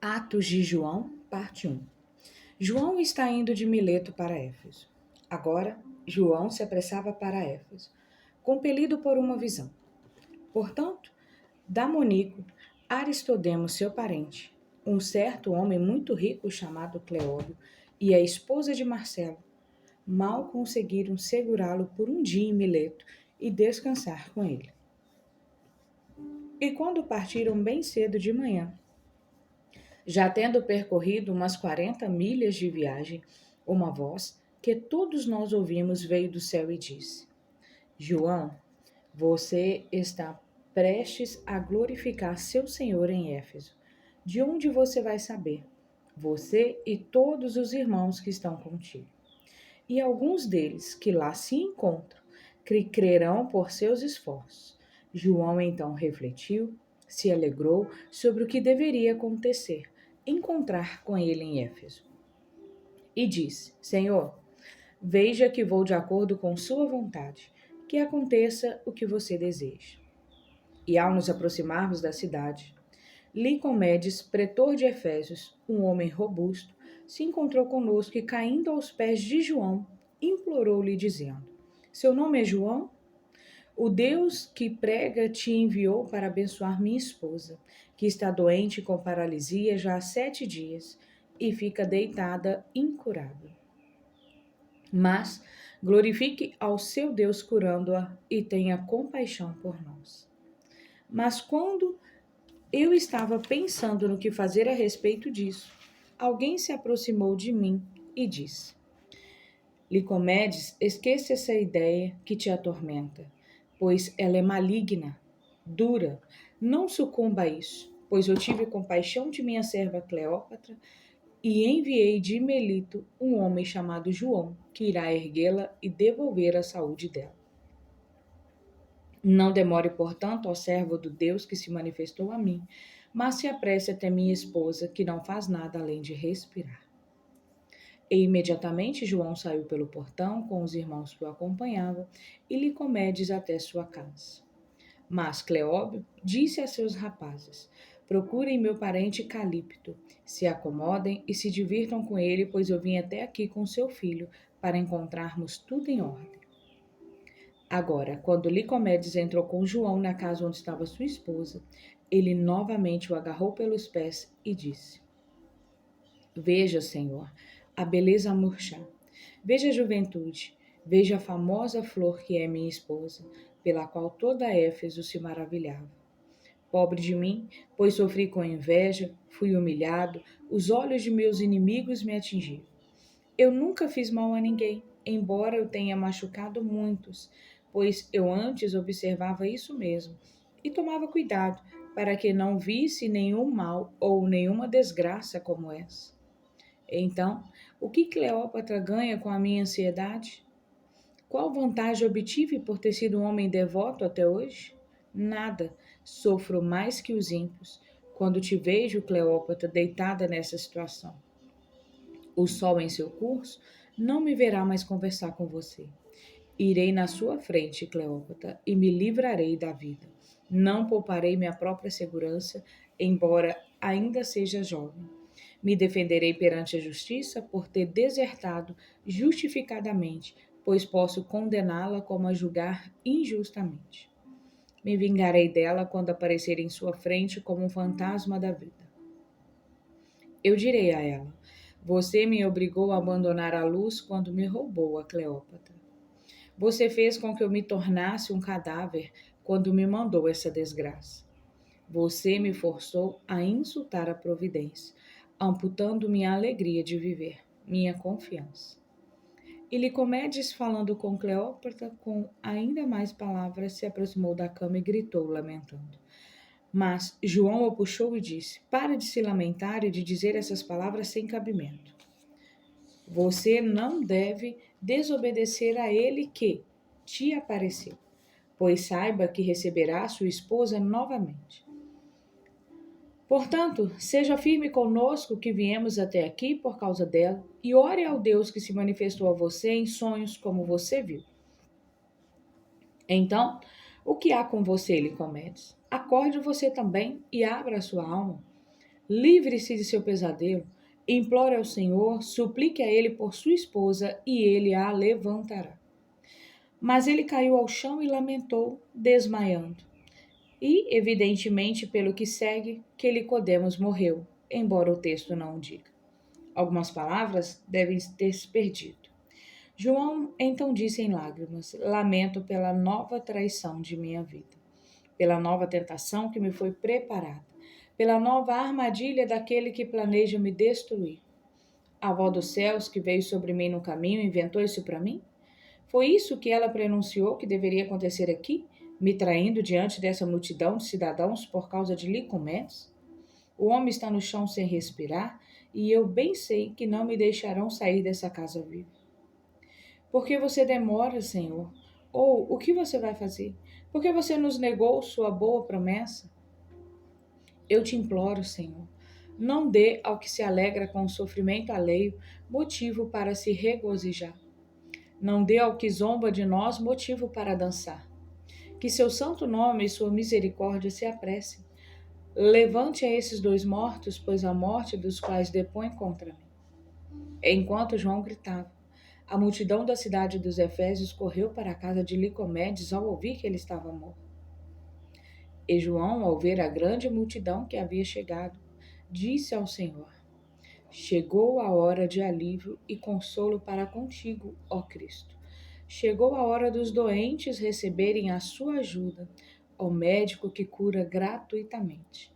Atos de João, parte 1. João está indo de Mileto para Éfeso. Agora, João se apressava para Éfeso, compelido por uma visão. Portanto, Damonico, Aristodemo, seu parente, um certo homem muito rico chamado Cleóbio, e a esposa de Marcelo, mal conseguiram segurá-lo por um dia em Mileto e descansar com ele. E quando partiram bem cedo de manhã, já tendo percorrido umas 40 milhas de viagem, uma voz que todos nós ouvimos veio do céu e disse: João, você está prestes a glorificar seu Senhor em Éfeso. De onde você vai saber? Você e todos os irmãos que estão contigo. E alguns deles que lá se encontram crerão por seus esforços. João então refletiu, se alegrou sobre o que deveria acontecer, encontrar com ele em Éfeso. E disse: Senhor, veja que vou de acordo com sua vontade, que aconteça o que você deseja. E ao nos aproximarmos da cidade, Licomedes, pretor de Efésios, um homem robusto, se encontrou conosco e, caindo aos pés de João, implorou-lhe, dizendo: Seu nome é João? O Deus que prega te enviou para abençoar minha esposa, que está doente com paralisia já há 7 dias e fica deitada incurável. Mas glorifique ao seu Deus curando-a e tenha compaixão por nós. Mas quando eu estava pensando no que fazer a respeito disso, alguém se aproximou de mim e disse: Licomedes, esqueça essa ideia que te atormenta, pois ela é maligna, dura. Não sucumba a isso, pois eu tive compaixão de minha serva Cleópatra e enviei de Melito um homem chamado João, que irá erguê-la e devolver a saúde dela. Não demore, portanto, ao servo do Deus que se manifestou a mim, mas se apresse até minha esposa, que não faz nada além de respirar. E imediatamente João saiu pelo portão com os irmãos que o acompanhavam e Licomedes até sua casa. Mas Cleóbio disse a seus rapazes: Procurem meu parente Calipto, se acomodem e se divirtam com ele, pois eu vim até aqui com seu filho para encontrarmos tudo em ordem. Agora, quando Licomedes entrou com João na casa onde estava sua esposa, ele novamente o agarrou pelos pés e disse: Veja, Senhor, a beleza murchar. Veja a juventude. Veja a famosa flor que é minha esposa, pela qual toda Éfeso se maravilhava. Pobre de mim, pois sofri com inveja, fui humilhado, os olhos de meus inimigos me atingiram. Eu nunca fiz mal a ninguém, embora eu tenha machucado muitos, pois eu antes observava isso mesmo e tomava cuidado para que não visse nenhum mal ou nenhuma desgraça como essa. Então, o que Cleópatra ganha com a minha ansiedade? Qual vantagem obtive por ter sido um homem devoto até hoje? Nada. Sofro mais que os ímpios quando te vejo, Cleópatra, deitada nessa situação. O sol em seu curso não me verá mais conversar com você. Irei na sua frente, Cleópatra, e me livrarei da vida. Não pouparei minha própria segurança, embora ainda seja jovem. Me defenderei perante a justiça por ter desertado justificadamente, pois posso condená-la como a julgar injustamente. Me vingarei dela quando aparecer em sua frente como um fantasma da vida. Eu direi a ela: Você me obrigou a abandonar a luz quando me roubou a Cleópatra. Você fez com que eu me tornasse um cadáver quando me mandou essa desgraça. Você me forçou a insultar a providência, amputando minha alegria de viver, minha confiança. E Licomedes, falando com Cleópatra com ainda mais palavras, se aproximou da cama e gritou, lamentando. Mas João o puxou e disse: Para de se lamentar e de dizer essas palavras sem cabimento. Você não deve desobedecer a ele que te apareceu, pois saiba que receberá sua esposa novamente. Portanto, seja firme conosco que viemos até aqui por causa dela e ore ao Deus que se manifestou a você em sonhos como você viu. Então, o que há com você, Licomedes? Acorde você também e abra a sua alma. Livre-se de seu pesadelo, implore ao Senhor, suplique a Ele por sua esposa e Ele a levantará. Mas ele caiu ao chão e lamentou, desmaiando. E, evidentemente, pelo que segue, que Nicodemos morreu, embora o texto não o diga. Algumas palavras devem ter se perdido. João então disse em lágrimas: Lamento pela nova traição de minha vida, pela nova tentação que me foi preparada, pela nova armadilha daquele que planeja me destruir. A avó dos céus que veio sobre mim no caminho inventou isso para mim? Foi isso que ela prenunciou que deveria acontecer aqui, me traindo diante dessa multidão de cidadãos por causa de Licomedes? O homem está no chão sem respirar, e eu bem sei que não me deixarão sair dessa casa viva. Por que você demora, Senhor? Ou o que você vai fazer? Por que você nos negou sua boa promessa? Eu te imploro, Senhor, não dê ao que se alegra com o sofrimento alheio motivo para se regozijar. Não dê ao que zomba de nós motivo para dançar. Que seu santo nome e sua misericórdia se apressem. Levante a esses dois mortos, pois a morte dos quais depõe contra mim. Enquanto João gritava, a multidão da cidade dos Efésios correu para a casa de Licomedes ao ouvir que ele estava morto. E João, ao ver a grande multidão que havia chegado, disse ao Senhor: Chegou a hora de alívio e consolo para contigo, ó Cristo. Chegou a hora dos doentes receberem a sua ajuda, ó médico que cura gratuitamente.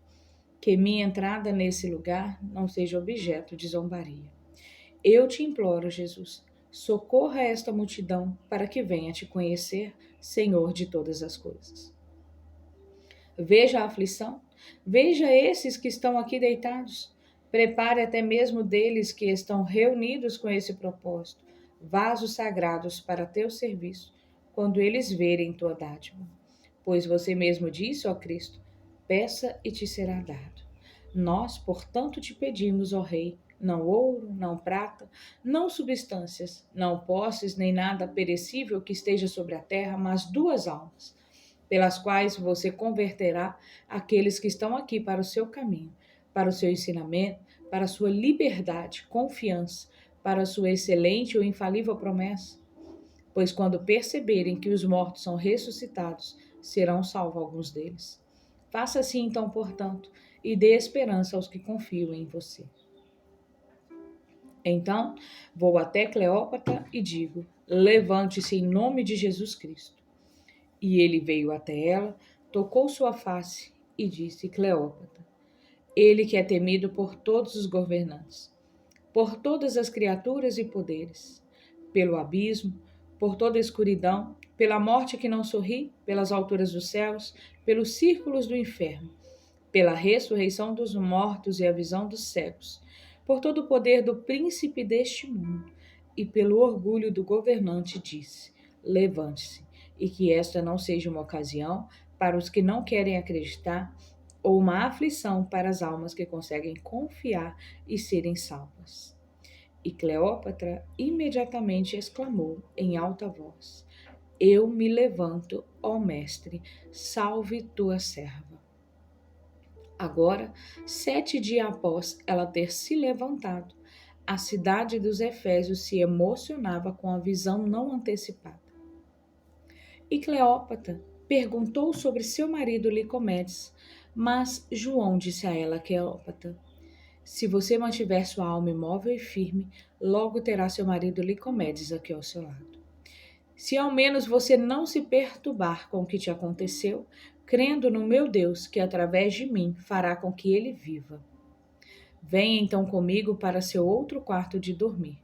Que minha entrada nesse lugar não seja objeto de zombaria. Eu te imploro, Jesus, socorra esta multidão para que venha te conhecer, Senhor de todas as coisas. Veja a aflição, veja esses que estão aqui deitados. Prepare até mesmo deles que estão reunidos com esse propósito, vasos sagrados para teu serviço, quando eles verem tua dádiva. Pois você mesmo disse, ó Cristo, peça e te será dado. Nós, portanto, te pedimos, ó Rei, não ouro, não prata, não substâncias, não posses, nem nada perecível que esteja sobre a terra, mas 2 almas, pelas quais você converterá aqueles que estão aqui para o seu caminho, para o seu ensinamento, para a sua liberdade, confiança, para a sua excelente ou infalível promessa. Pois quando perceberem que os mortos são ressuscitados, serão salvos alguns deles. Faça assim então, portanto, e dê esperança aos que confiam em você. Então, vou até Cleópatra e digo: levante-se em nome de Jesus Cristo. E ele veio até ela, tocou sua face e disse: Cleópatra, ele que é temido por todos os governantes, por todas as criaturas e poderes, pelo abismo, por toda a escuridão, pela morte que não sorri, pelas alturas dos céus, pelos círculos do inferno, pela ressurreição dos mortos e a visão dos cegos, por todo o poder do príncipe deste mundo e pelo orgulho do governante, disse: levante-se, e que esta não seja uma ocasião para os que não querem acreditar ou uma aflição para as almas que conseguem confiar e serem salvas. E Cleópatra imediatamente exclamou em alta voz: Eu me levanto, ó mestre, salve tua serva. Agora, 7 dias após ela ter se levantado, a cidade dos Efésios se emocionava com a visão não antecipada. E Cleópatra perguntou sobre seu marido Licomedes, mas João disse a ela, Cleópatra: Se você mantiver sua alma imóvel e firme, logo terá seu marido Licomedes aqui ao seu lado. Se ao menos você não se perturbar com o que te aconteceu, crendo no meu Deus, que através de mim fará com que ele viva. Venha então comigo para seu outro quarto de dormir,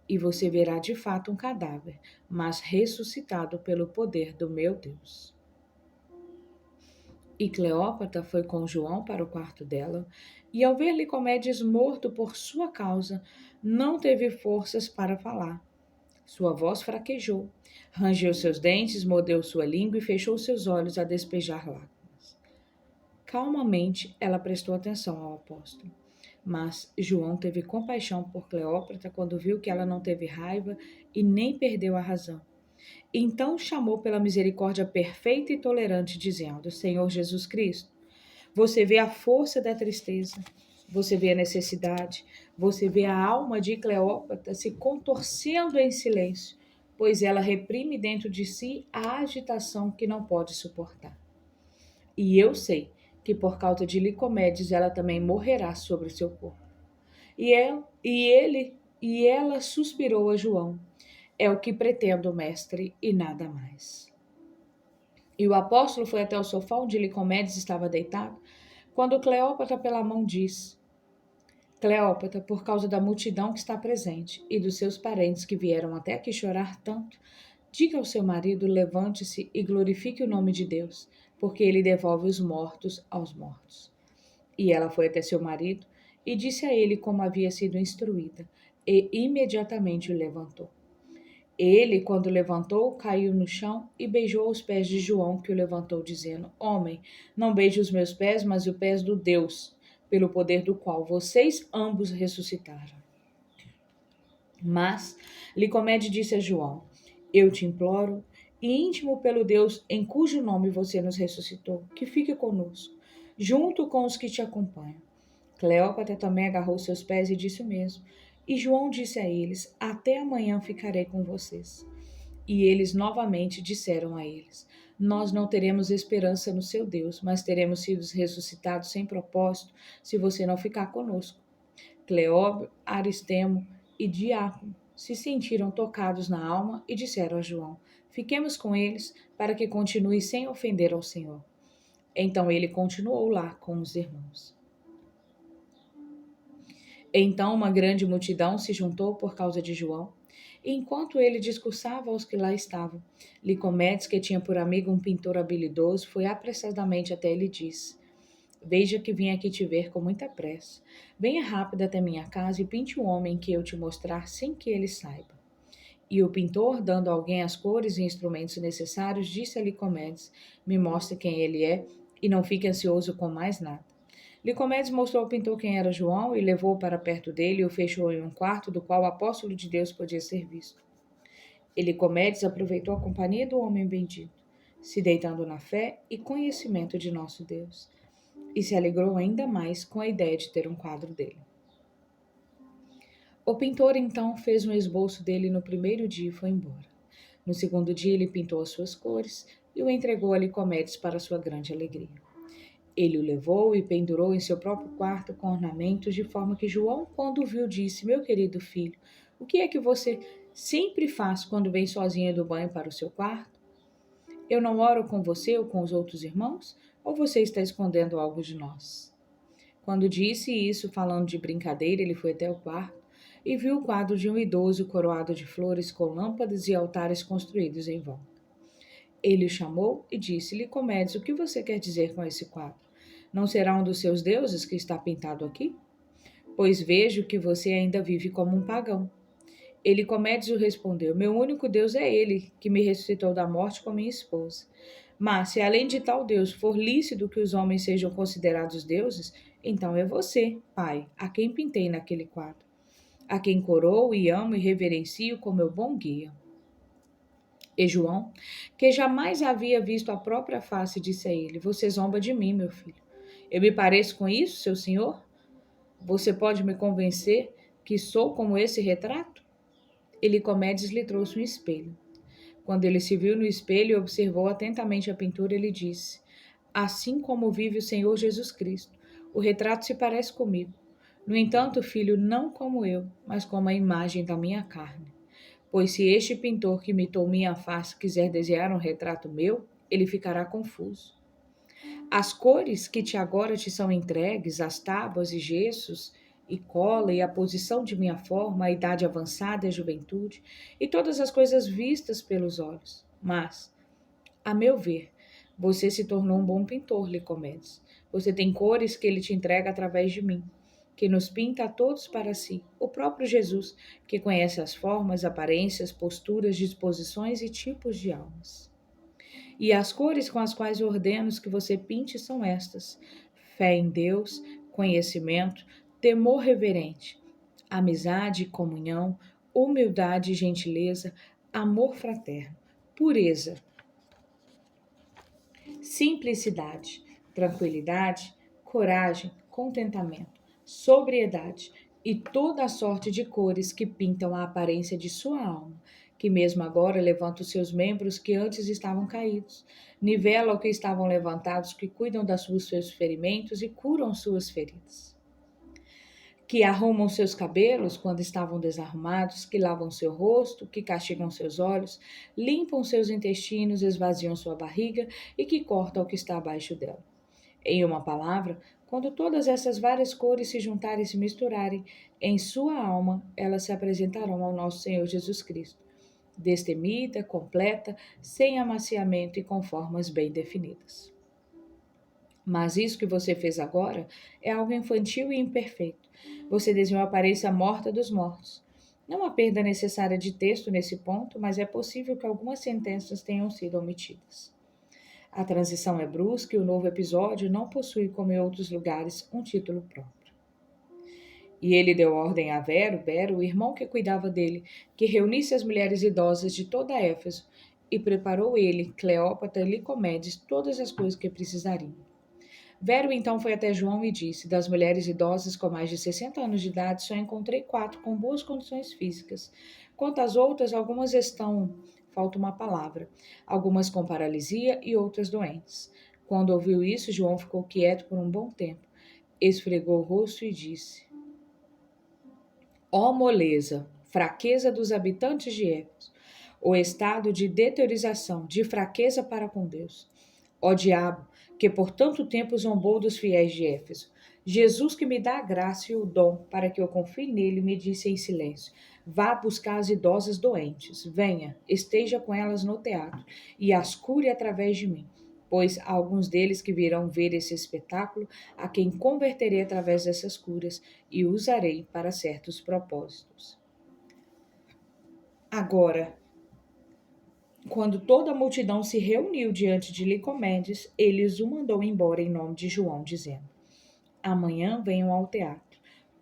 e você verá de fato um cadáver, mas ressuscitado pelo poder do meu Deus. E Cleópatra foi com João para o quarto dela, e ao ver Licomedes morto por sua causa, não teve forças para falar. Sua voz fraquejou, rangeu seus dentes, mordeu sua língua e fechou seus olhos a despejar lágrimas. Calmamente, ela prestou atenção ao apóstolo. Mas João teve compaixão por Cleópatra quando viu que ela não teve raiva e nem perdeu a razão. Então chamou pela misericórdia perfeita e tolerante, dizendo: Senhor Jesus Cristo, Você vê a força da tristeza, você vê a necessidade, você vê a alma de Cleópatra se contorcendo em silêncio, pois ela reprime dentro de si a agitação que não pode suportar. E eu sei que por causa de Licomedes ela também morrerá sobre seu corpo. E ela suspirou a João. É o que pretendo, mestre, e nada mais. E o apóstolo foi até o sofá onde Licomedes estava deitado, quando Cleópatra pela mão diz: Cleópatra, por causa da multidão que está presente e dos seus parentes que vieram até aqui chorar tanto, diga ao seu marido: levante-se e glorifique o nome de Deus, porque ele devolve os mortos aos mortos. E ela foi até seu marido e disse a ele como havia sido instruída, e imediatamente o levantou. Ele, quando levantou, caiu no chão e beijou os pés de João, que o levantou, dizendo: Homem, não beije os meus pés, mas os pés do Deus, pelo poder do qual vocês ambos ressuscitaram. Mas Licomede disse a João: Eu te imploro, e íntimo pelo Deus em cujo nome você nos ressuscitou, que fique conosco, junto com os que te acompanham. Cleópatra também agarrou seus pés e disse o mesmo. E João disse a eles: Até amanhã ficarei com vocês. E eles novamente disseram a eles: Nós não teremos esperança no seu Deus, mas teremos sido ressuscitados sem propósito se você não ficar conosco. Cleóbio, Aristemo e Diácono se sentiram tocados na alma e disseram a João: Fiquemos com eles para que continue sem ofender ao Senhor. Então ele continuou lá com os irmãos. Então uma grande multidão se juntou por causa de João, e enquanto ele discursava aos que lá estavam, Licomedes, que tinha por amigo um pintor habilidoso, foi apressadamente até ele e disse: Veja que vim aqui te ver com muita pressa. Venha rápido até minha casa e pinte o homem que eu te mostrar sem que ele saiba. E o pintor, dando a alguém as cores e instrumentos necessários, disse a Licomedes: Me mostre quem ele é e não fique ansioso com mais nada. Licomedes mostrou ao pintor quem era João e levou-o para perto dele e o fechou em um quarto do qual o apóstolo de Deus podia ser visto. E Licomedes aproveitou a companhia do homem bendito, se deitando na fé e conhecimento de nosso Deus, e se alegrou ainda mais com a ideia de ter um quadro dele. O pintor então fez um esboço dele no primeiro dia e foi embora. No segundo dia ele pintou as suas cores e o entregou a Licomedes para sua grande alegria. Ele o levou e pendurou em seu próprio quarto com ornamentos, de forma que João, quando o viu, disse: Meu querido filho, o que é que você sempre faz quando vem sozinha do banho para o seu quarto? Eu não oro com você ou com os outros irmãos? Ou você está escondendo algo de nós? Quando disse isso, falando de brincadeira, ele foi até o quarto e viu o quadro de um idoso coroado de flores com lâmpadas e altares construídos em volta. Ele o chamou e disse-lhe: Licomedes, o que você quer dizer com esse quadro? Não será um dos seus deuses que está pintado aqui? Pois vejo que você ainda vive como um pagão. Licomedes o respondeu: Meu único Deus é ele, que me ressuscitou da morte com minha esposa. Mas se além de tal Deus for lícito que os homens sejam considerados deuses, então é você, Pai, a quem pintei naquele quadro, a quem coroo e amo e reverencio como meu bom guia. E João, que jamais havia visto a própria face, disse a ele: Você zomba de mim, meu filho. Eu me pareço com isso, seu senhor? Você pode me convencer que sou como esse retrato? Licomedes lhe trouxe um espelho. Quando ele se viu no espelho e observou atentamente a pintura, ele disse: Assim como vive o Senhor Jesus Cristo, o retrato se parece comigo. No entanto, filho, não como eu, mas como a imagem da minha carne. Pois se este pintor que imitou minha face quiser desenhar um retrato meu, ele ficará confuso. As cores que agora te são entregues, as tábuas e gessos, e cola, e a posição de minha forma, a idade avançada e a juventude, e todas as coisas vistas pelos olhos. Mas, a meu ver, você se tornou um bom pintor, Licomedes. Você tem cores que ele te entrega através de mim, que nos pinta a todos para si, o próprio Jesus, que conhece as formas, aparências, posturas, disposições e tipos de almas. E as cores com as quais ordeno que você pinte são estas: fé em Deus, conhecimento, temor reverente, amizade e comunhão, humildade e gentileza, amor fraterno, pureza, simplicidade, tranquilidade, coragem, contentamento, sobriedade e toda a sorte de cores que pintam a aparência de sua alma, que mesmo agora levanta os seus membros que antes estavam caídos, nivela o que estavam levantados, que cuidam dos seus ferimentos e curam suas feridas, que arrumam seus cabelos quando estavam desarrumados, que lavam seu rosto, que castigam seus olhos, limpam seus intestinos, esvaziam sua barriga e que cortam o que está abaixo dela. Em uma palavra, quando todas essas várias cores se juntarem e se misturarem em sua alma, elas se apresentarão ao nosso Senhor Jesus Cristo, destemida, completa, sem amaciamento e com formas bem definidas. Mas isso que você fez agora é algo infantil e imperfeito. Você desenhou a aparência morta dos mortos. Não há perda necessária de texto nesse ponto, mas é possível que algumas sentenças tenham sido omitidas. A transição é brusca e o novo episódio não possui, como em outros lugares, um título próprio. E ele deu ordem a Bero, o irmão que cuidava dele, que reunisse as mulheres idosas de toda Éfeso, e preparou ele, Cleópatra e Licomedes, todas as coisas que precisariam. Vero então foi até João e disse: das mulheres idosas com mais de 60 anos de idade, só encontrei 4 com boas condições físicas. Quanto às outras, algumas falta uma palavra, algumas com paralisia e outras doentes. Quando ouviu isso, João ficou quieto por um bom tempo, esfregou o rosto e disse: ó moleza, fraqueza dos habitantes de Éfeso, o estado de deteriorização, de fraqueza para com Deus. Ó diabo, que por tanto tempo zombou dos fiéis de Éfeso. Jesus que me dá a graça e o dom para que eu confie nele, me disse em silêncio: vá buscar as idosas doentes, venha, esteja com elas no teatro e as cure através de mim, pois há alguns deles que virão ver esse espetáculo, a quem converterei através dessas curas e usarei para certos propósitos. Agora, quando toda a multidão se reuniu diante de Licomedes, ele os mandou embora em nome de João, dizendo: amanhã venham ao teatro,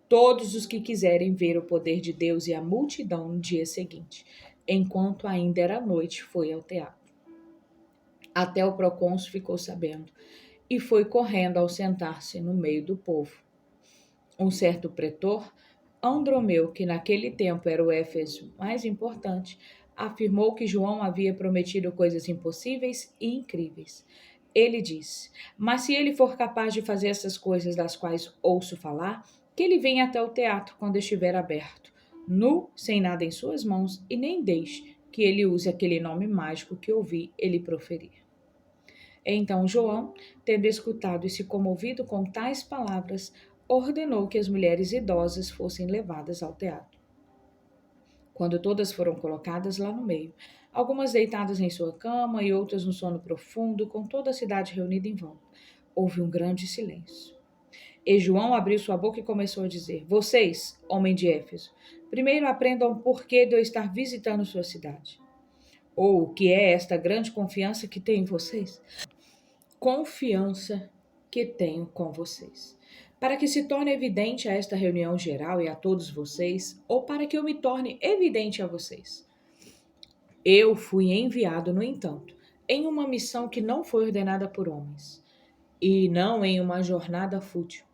todos os que quiserem ver o poder de Deus. E a multidão no dia seguinte, enquanto ainda era noite, foi ao teatro. Até o procônsul ficou sabendo, e foi correndo ao sentar-se no meio do povo. Um certo pretor, Andromeu, que naquele tempo era o Éfeso mais importante, afirmou que João havia prometido coisas impossíveis e incríveis. Ele disse: mas se ele for capaz de fazer essas coisas das quais ouço falar, que ele venha até o teatro quando estiver aberto, nu, sem nada em suas mãos, e nem deixe que ele use aquele nome mágico que ouvi ele proferir. Então João, tendo escutado e se comovido com tais palavras, ordenou que as mulheres idosas fossem levadas ao teatro. Quando todas foram colocadas lá no meio, algumas deitadas em sua cama e outras no sono profundo, com toda a cidade reunida em volta, houve um grande silêncio. E João abriu sua boca e começou a dizer: vocês, homem de Éfeso, primeiro aprendam o porquê de eu estar visitando sua cidade. Ou o que é esta grande confiança que tenho em vocês? Confiança que tenho com vocês. Para que se torne evidente a esta reunião geral e a todos vocês, ou para que eu me torne evidente a vocês. Eu fui enviado, no entanto, em uma missão que não foi ordenada por homens, e não em uma jornada fútil.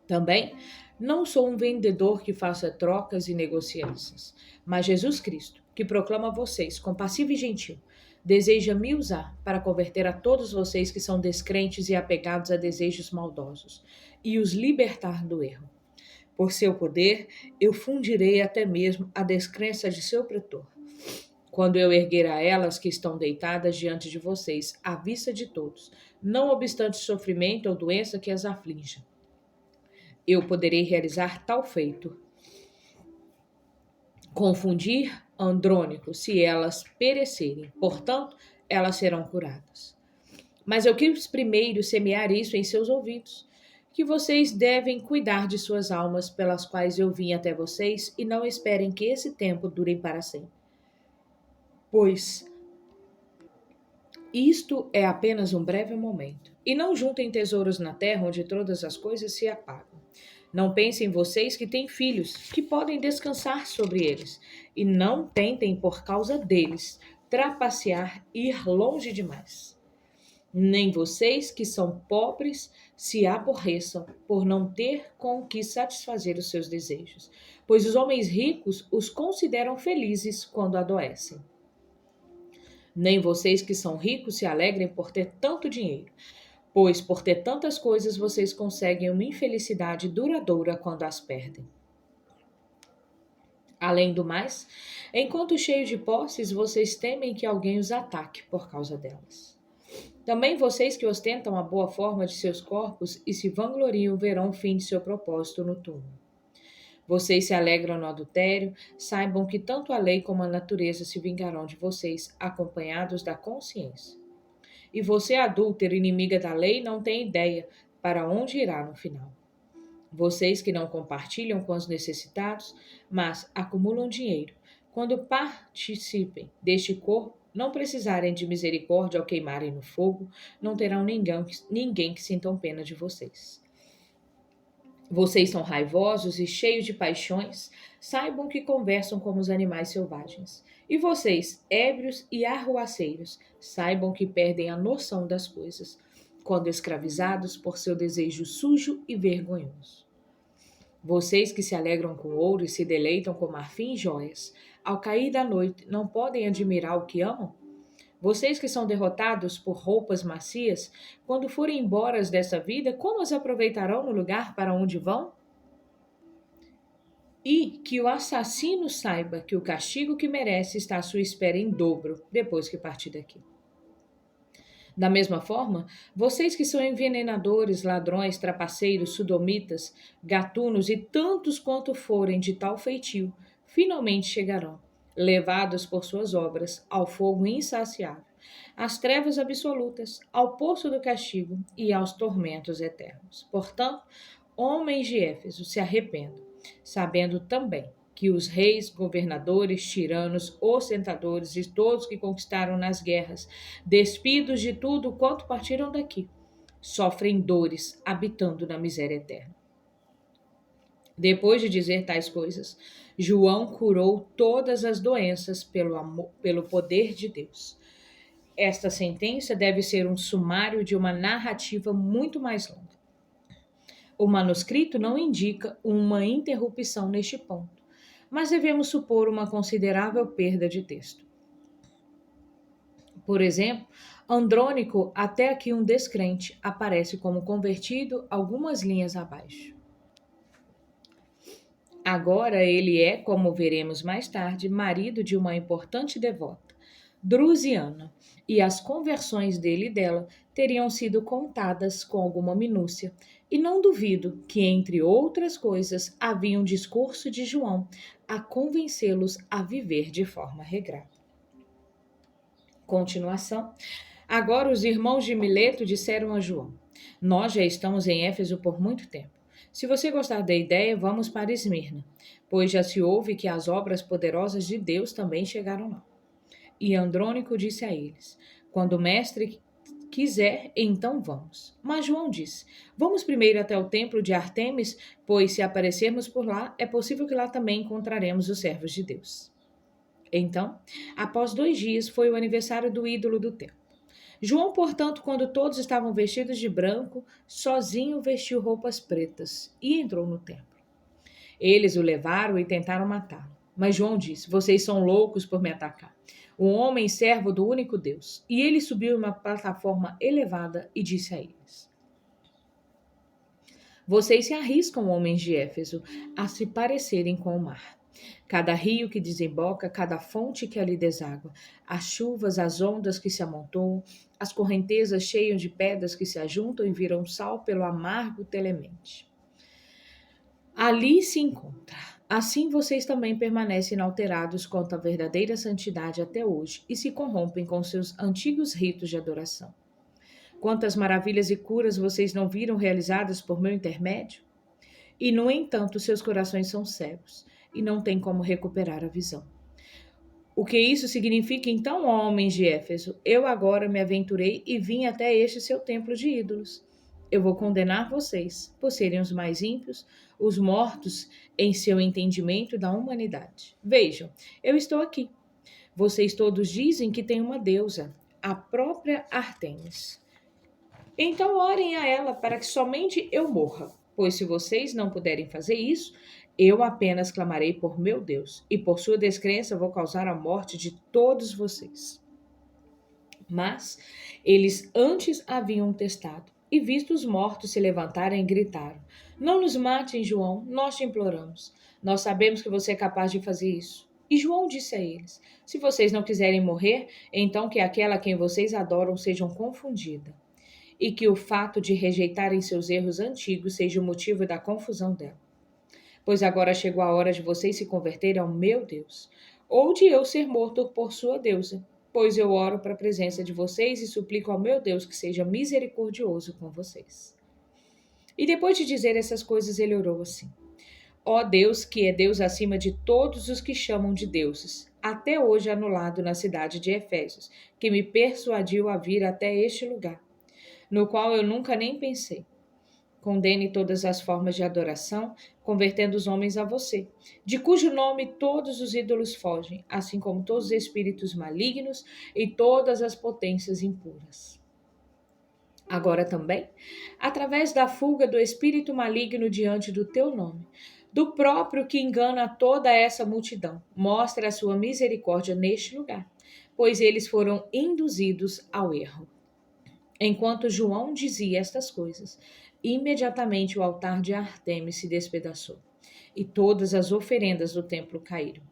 Também não sou um vendedor que faça trocas e negociações, mas Jesus Cristo, que proclama a vocês, compassivo e gentil, deseja me usar para converter a todos vocês que são descrentes e apegados a desejos maldosos, e os libertar do erro. Por seu poder, eu fundirei até mesmo a descrença de seu pretor, quando eu erguer a elas que estão deitadas diante de vocês, à vista de todos, não obstante sofrimento ou doença que as aflinja. Eu poderei realizar tal feito. Confundir Andrônico, se elas perecerem, portanto, elas serão curadas. Mas eu quis primeiro semear isso em seus ouvidos, que vocês devem cuidar de suas almas, pelas quais eu vim até vocês, e não esperem que esse tempo dure para sempre. Pois isto é apenas um breve momento. E não juntem tesouros na terra, onde todas as coisas se apagam. Não pensem vocês que têm filhos, que podem descansar sobre eles, e não tentem, por causa deles, trapacear e ir longe demais. Nem vocês que são pobres se aborreçam por não ter com o que satisfazer os seus desejos, pois os homens ricos os consideram felizes quando adoecem. Nem vocês que são ricos se alegrem por ter tanto dinheiro, pois por ter tantas coisas vocês conseguem uma infelicidade duradoura quando as perdem. Além do mais, enquanto cheios de posses, vocês temem que alguém os ataque por causa delas. Também vocês que ostentam a boa forma de seus corpos e se vangloriam verão o fim de seu propósito no túmulo. Vocês se alegram no adultério, saibam que tanto a lei como a natureza se vingarão de vocês, acompanhados da consciência. E você, adúltero, inimiga da lei, não tem ideia para onde irá no final. Vocês que não compartilham com os necessitados, mas acumulam dinheiro, quando participem deste corpo, não precisarem de misericórdia ao queimarem no fogo, não terão ninguém que sintam pena de vocês. Vocês são raivosos e cheios de paixões, saibam que conversam como os animais selvagens. E vocês, ébrios e arruaceiros, saibam que perdem a noção das coisas, quando escravizados por seu desejo sujo e vergonhoso. Vocês que se alegram com ouro e se deleitam com marfim e joias, ao cair da noite não podem admirar o que amam? Vocês que são derrotados por roupas macias, quando forem embora dessa vida, como as aproveitarão no lugar para onde vão? E que o assassino saiba que o castigo que merece está à sua espera em dobro depois que partir daqui. Da mesma forma, vocês que são envenenadores, ladrões, trapaceiros, sodomitas, gatunos e tantos quanto forem de tal feitio, finalmente chegarão, levados por suas obras, ao fogo insaciável, às trevas absolutas, ao poço do castigo e aos tormentos eternos. Portanto, homens de Éfeso, se arrependam, sabendo também que os reis, governadores, tiranos, ostentadores e todos que conquistaram nas guerras, despidos de tudo quanto partiram daqui, sofrem dores habitando na miséria eterna. Depois de dizer tais coisas, João curou todas as doenças pelo poder de Deus. Esta sentença deve ser um sumário de uma narrativa muito mais longa. O manuscrito não indica uma interrupção neste ponto, mas devemos supor uma considerável perda de texto. Por exemplo, Andrônico, até aqui um descrente, aparece como convertido algumas linhas abaixo. Agora ele é, como veremos mais tarde, marido de uma importante devota, Drusiana, e as conversões dele e dela teriam sido contadas com alguma minúcia, e não duvido que, entre outras coisas, havia um discurso de João a convencê-los a viver de forma regrada. Continuação. Agora os irmãos de Mileto disseram a João: Nós já estamos em Éfeso por muito tempo. Se você gostar da ideia, vamos para Esmirna, pois já se ouve que as obras poderosas de Deus também chegaram lá. E Andrônico disse a eles: Quando o mestre quiser, então vamos. Mas João disse: Vamos primeiro até o templo de Artemis, pois se aparecermos por lá, é possível que lá também encontraremos os servos de Deus. Então, após 2 dias, foi o aniversário do ídolo do templo. João, portanto, quando todos estavam vestidos de branco, sozinho vestiu roupas pretas e entrou no templo. Eles o levaram e tentaram matá-lo. Mas João disse: Vocês são loucos por me atacar. Um homem servo do único Deus. E ele subiu em uma plataforma elevada e disse a eles: Vocês se arriscam, homens de Éfeso, a se parecerem com o mar. Cada rio que desemboca, cada fonte que ali deságua, as chuvas, as ondas que se amontoam, as correntezas cheias de pedras que se ajuntam e viram sal pelo amargo Telemente. Ali se encontra. Assim vocês também permanecem inalterados quanto à verdadeira santidade até hoje e se corrompem com seus antigos ritos de adoração. Quantas maravilhas e curas vocês não viram realizadas por meu intermédio? E, no entanto, seus corações são cegos e não têm como recuperar a visão. O que isso significa, então, homens de Éfeso? Eu agora me aventurei e vim até este seu templo de ídolos. Eu vou condenar vocês, por serem os mais ímpios, os mortos em seu entendimento da humanidade. Vejam, eu estou aqui. Vocês todos dizem que tem uma deusa, a própria Artemis. Então orem a ela para que somente eu morra, pois se vocês não puderem fazer isso, eu apenas clamarei por meu Deus, e por sua descrença vou causar a morte de todos vocês. Mas eles antes haviam testado, e visto os mortos se levantarem, gritaram: Não nos matem, João, nós te imploramos. Nós sabemos que você é capaz de fazer isso. E João disse a eles: Se vocês não quiserem morrer, então que aquela a quem vocês adoram seja confundida e que o fato de rejeitarem seus erros antigos seja o motivo da confusão dela. Pois agora chegou a hora de vocês se converterem ao meu Deus, ou de eu ser morto por sua deusa. Pois eu oro para a presença de vocês e suplico ao meu Deus que seja misericordioso com vocês. E depois de dizer essas coisas, ele orou assim: Ó Deus, que é Deus acima de todos os que chamam de deuses, até hoje anulado na cidade de Efésios, que me persuadiu a vir até este lugar, no qual eu nunca nem pensei. Condene todas as formas de adoração, convertendo os homens a você, de cujo nome todos os ídolos fogem, assim como todos os espíritos malignos e todas as potências impuras. Agora também, através da fuga do espírito maligno diante do teu nome, do próprio que engana toda essa multidão, mostra a sua misericórdia neste lugar, pois eles foram induzidos ao erro. Enquanto João dizia estas coisas, imediatamente o altar de Artemis se despedaçou e todas as oferendas do templo caíram.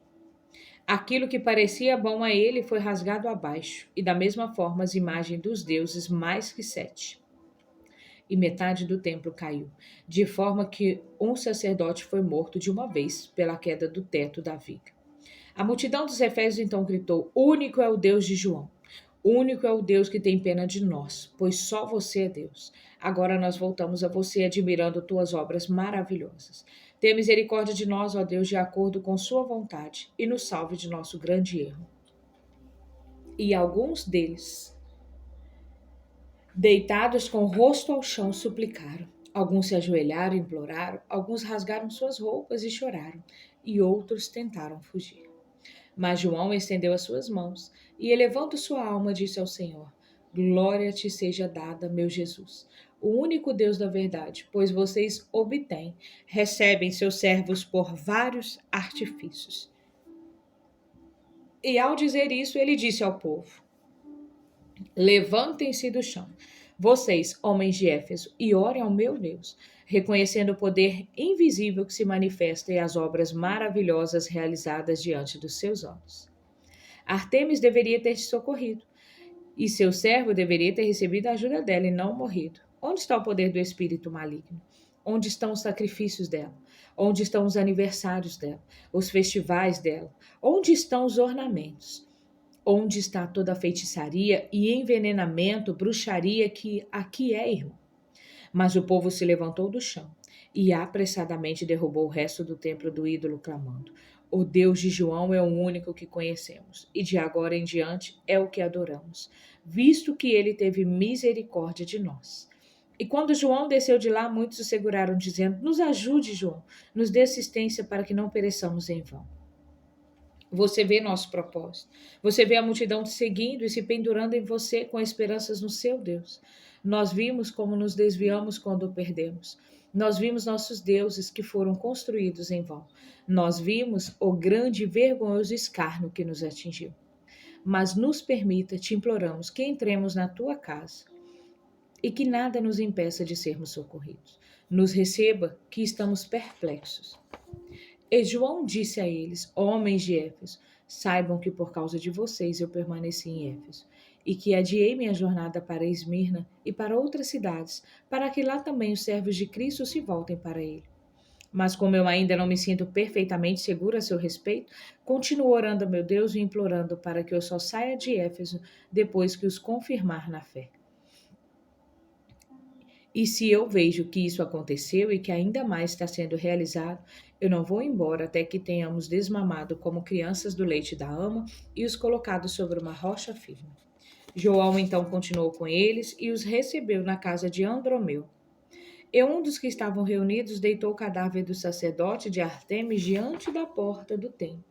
Aquilo que parecia bom a ele foi rasgado abaixo, e da mesma forma as imagens dos deuses mais que 7. E metade do templo caiu, de forma que um sacerdote foi morto de uma vez pela queda do teto da viga. A multidão dos Efésios então gritou: Único é o Deus de João. Único é o Deus que tem pena de nós, pois só você é Deus. Agora nós voltamos a você, admirando tuas obras maravilhosas. Tenha misericórdia de nós, ó Deus, de acordo com sua vontade, e nos salve de nosso grande erro. E alguns deles, deitados com o rosto ao chão, suplicaram. Alguns se ajoelharam e imploraram, alguns rasgaram suas roupas e choraram, e outros tentaram fugir. Mas João estendeu as suas mãos e, elevando sua alma, disse ao Senhor: Glória te seja dada, meu Jesus, o único Deus da verdade, pois vocês obtêm, recebem seus servos por vários artifícios. E ao dizer isso, ele disse ao povo: Levantem-se do chão, vocês, homens de Éfeso, e orem ao meu Deus, reconhecendo o poder invisível que se manifesta e as obras maravilhosas realizadas diante dos seus olhos. Artemis deveria ter te socorrido, e seu servo deveria ter recebido a ajuda dela e não morrido. Onde está o poder do espírito maligno? Onde estão os sacrifícios dela? Onde estão os aniversários dela? Os festivais dela? Onde estão os ornamentos? Onde está toda a feitiçaria e envenenamento, bruxaria que aqui é, irmão? Mas o povo se levantou do chão e apressadamente derrubou o resto do templo do ídolo, clamando: O Deus de João é o único que conhecemos, e de agora em diante é o que adoramos, visto que ele teve misericórdia de nós. E quando João desceu de lá, muitos o seguraram, dizendo: Nos ajude, João, nos dê assistência para que não pereçamos em vão. Você vê nosso propósito. Você vê a multidão te seguindo e se pendurando em você com esperanças no seu Deus. Nós vimos como nos desviamos quando o perdemos. Nós vimos nossos deuses que foram construídos em vão. Nós vimos o grande e vergonhoso escárnio que nos atingiu. Mas nos permita, te imploramos, que entremos na tua casa e que nada nos impeça de sermos socorridos. Nos receba, que estamos perplexos. E João disse a eles: Homens de Éfeso, saibam que por causa de vocês eu permaneci em Éfeso, e que adiei minha jornada para Esmirna e para outras cidades, para que lá também os servos de Cristo se voltem para ele. Mas como eu ainda não me sinto perfeitamente seguro a seu respeito, continuo orando a meu Deus e implorando para que eu só saia de Éfeso depois que os confirmar na fé. E se eu vejo que isso aconteceu e que ainda mais está sendo realizado, eu não vou embora até que tenhamos desmamado como crianças do leite da ama e os colocado sobre uma rocha firme. João então continuou com eles e os recebeu na casa de Andromeu. E um dos que estavam reunidos deitou o cadáver do sacerdote de Artemis diante da porta do templo,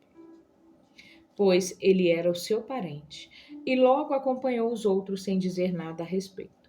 pois ele era o seu parente, e logo acompanhou os outros sem dizer nada a respeito.